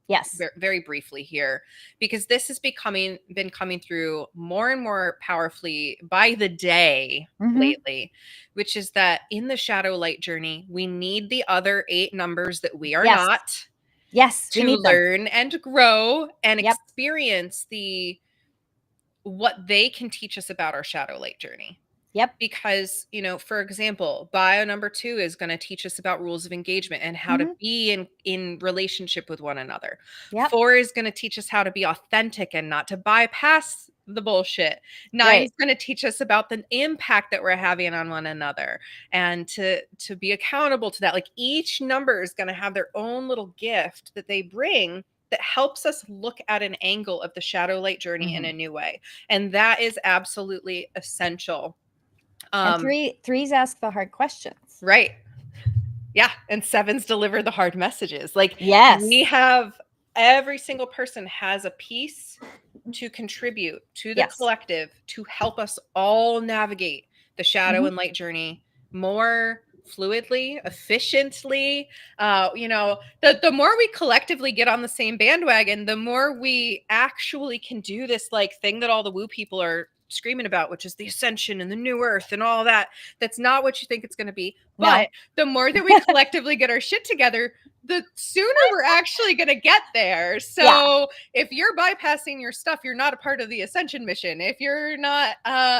Yes. very briefly here, because this has been coming through more and more powerfully by the day lately, which is that in the shadow light journey, we need the other 8 numbers that we are Yes. not Yes, we to need them. learn and grow and Yep. experience what they can teach us about our shadow light journey. Yep. Because, for example, bio number 2 is going to teach us about rules of engagement and how to be in relationship with one another. Yep. 4 is going to teach us how to be authentic and not to bypass the bullshit. 9 Right. is going to teach us about the impact that we're having on one another and to be accountable to that. Like, each number is going to have their own little gift that they bring that helps us look at an angle of the shadow light journey in a new way. And that is absolutely essential. And threes ask the hard questions. Right. Yeah. And 7s deliver the hard messages. Like, Yes. every single person has a piece to contribute to the Yes. collective to help us all navigate the shadow and light journey more fluidly, efficiently. The more we collectively get on the same bandwagon, the more we actually can do this like thing that all the woo people are screaming about, which is the ascension and the new earth and all that. That's not what you think it's going to be. But the more that we collectively get our shit together, the sooner we're actually going to get there. So if you're bypassing your stuff, you're not a part of the ascension mission. If you're not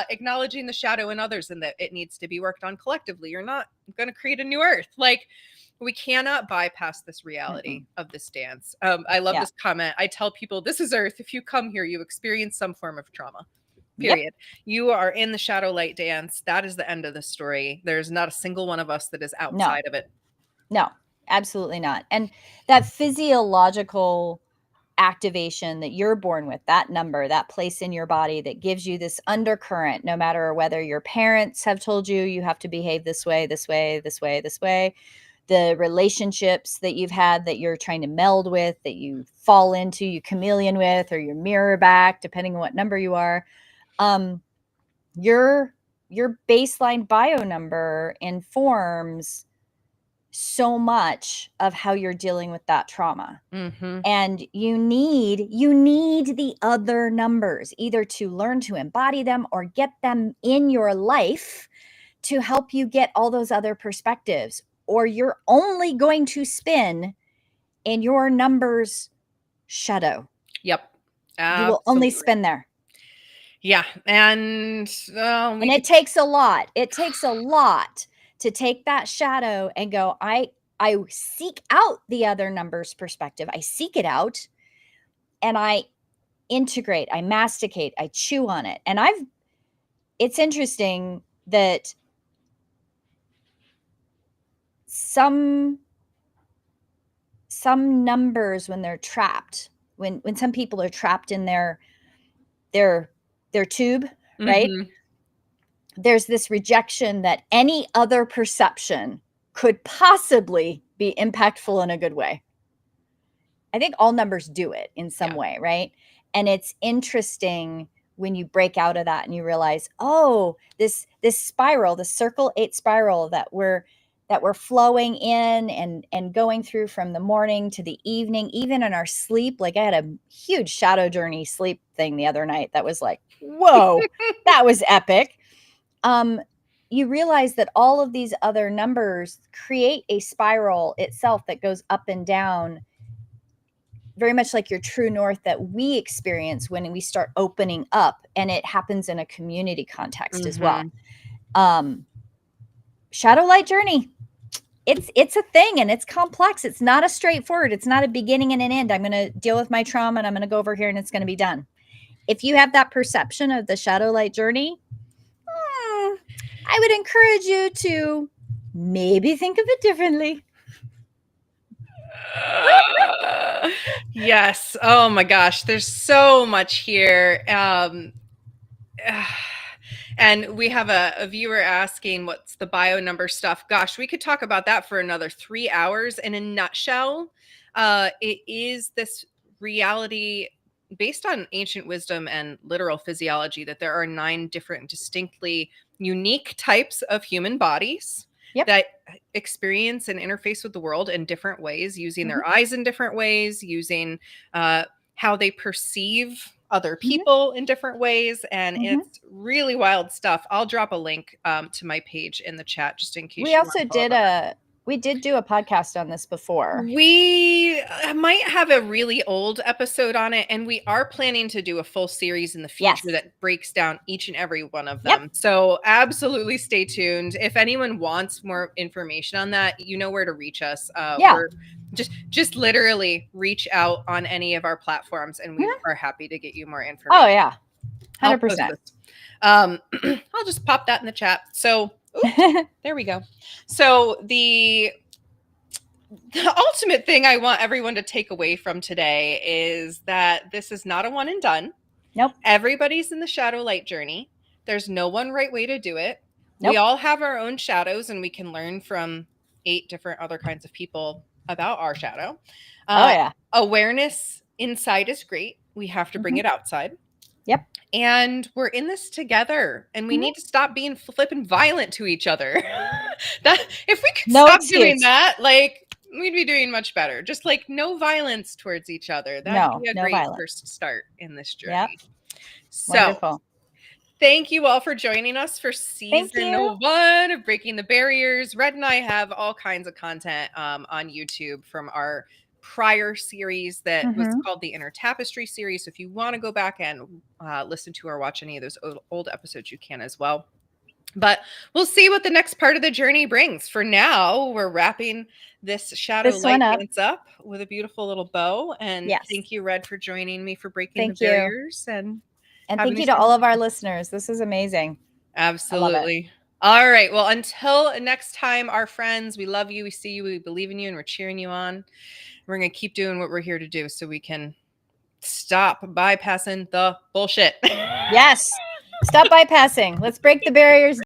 acknowledging the shadow in others and that it needs to be worked on collectively, you're not going to create a new earth. Like, we cannot bypass this reality of this dance. I love this comment. I tell people, this is Earth. If you come here, you experience some form of trauma. Period. Yep. You are in the shadow light dance. That is the end of the story. There's not a single one of us that is outside of it. No. Absolutely not. And that physiological activation that you're born with, that number, that place in your body that gives you this undercurrent, no matter whether your parents have told you you have to behave this way, this way, this way, this way, the relationships that you've had that you're trying to meld with, that you fall into, you chameleon with, or you mirror back, depending on what number you are. Um, your your baseline bio number informs so much of how you're dealing with that trauma. Mm-hmm. And you need the other numbers either to learn to embody them or get them in your life to help you get all those other perspectives, or you're only going to spin in your numbers shadow. Yep. You will only Absolutely. spin there. Yeah. And we And could. it takes a lot. It takes a lot to take that shadow and go, I seek out the other numbers perspective. I seek it out and I integrate, I masticate, I chew on it. And it's interesting that some numbers, when they're trapped, when some people are trapped in their tube, right? Mm-hmm. There's this rejection that any other perception could possibly be impactful in a good way. I think all numbers do it in some Yeah. way, right? And it's interesting when you break out of that and you realize, oh, this spiral, the circle 8 spiral that we're flowing in and going through from the morning to the evening, even in our sleep. Like I had a huge shadow journey sleep thing the other night that was like, whoa, that was epic. um, you realize that all of these other numbers create a spiral itself that goes up and down, very much like your true north that we experience when we start opening up, and it happens in a community context as well. Mm-hmm. um, Shadow light journey, it's a thing, and it's complex. It's not a straightforward, it's not a beginning and an end. I'm going to deal with my trauma and I'm going to go over here and it's going to be done. If you have that perception of the shadow light journey, I would encourage you to maybe think of it differently. Yes. Oh my gosh. There's so much here. And we have a viewer asking what's the bio number stuff. Gosh, we could talk about that for another 3 hours. In a nutshell, it is this reality based on ancient wisdom and literal physiology that there are 9 different distinctly unique types of human bodies Yep. that experience and interface with the world in different ways, using Mm-hmm. their eyes in different ways, using how they perceive other Mm-hmm. people in different ways. And Mm-hmm. it's really wild stuff. I'll drop a link to my page in the chat just in case We you want also to follow that. we did do a podcast on this before. We might have a really old episode on it, and we are planning to do a full series in the future Yes. that breaks down each and every one of Yep. them. So absolutely stay tuned. If anyone wants more information on that, you know where to reach us. Yeah. We're just literally reach out on any of our platforms, and we are happy to get you more information. Oh yeah. I'll post 100%. this. I'll just pop that in the chat. So there we go. So the ultimate thing I want everyone to take away from today is that this is not a one and done. Nope. Everybody's in the shadow light journey. There's no one right way to do it. We Nope. all have our own shadows, and we can learn from 8 different other kinds of people about our shadow. Oh yeah. Awareness inside is great. We have to bring Mhm. it outside. Yep. And we're in this together, and we Mhm. need to stop being flippin' violent to each other. That if we could No stop doing excuse. that, like we'd be doing much better. Just like no violence towards each other. That'd No, be a no great violence. first start in this Yep. journey. So Wonderful. thank you all for joining us for Thank season you. 1 of Breaking the Barriers. Red and I have all kinds of content on YouTube from our prior series that was Mhm. called the Inner Tapestry series. So if you want to go back and listen to or watch any of those old episodes, you can as well. But we'll see what the next part of the journey brings. For now, we're wrapping this shadow This light one up. dance up with a beautiful little bow. And Yes. thank you, Red, for joining me for Breaking Thank the you. Barriers. And And having thank you these to all of our conversations. listeners. This is amazing. I love it. Absolutely. All right. Well, until next time, our friends, we love you. We see you. We believe in you, and we're cheering you on. We're going to keep doing what we're here to do so we can stop bypassing the bullshit. Yes. Stop bypassing. Let's break the barriers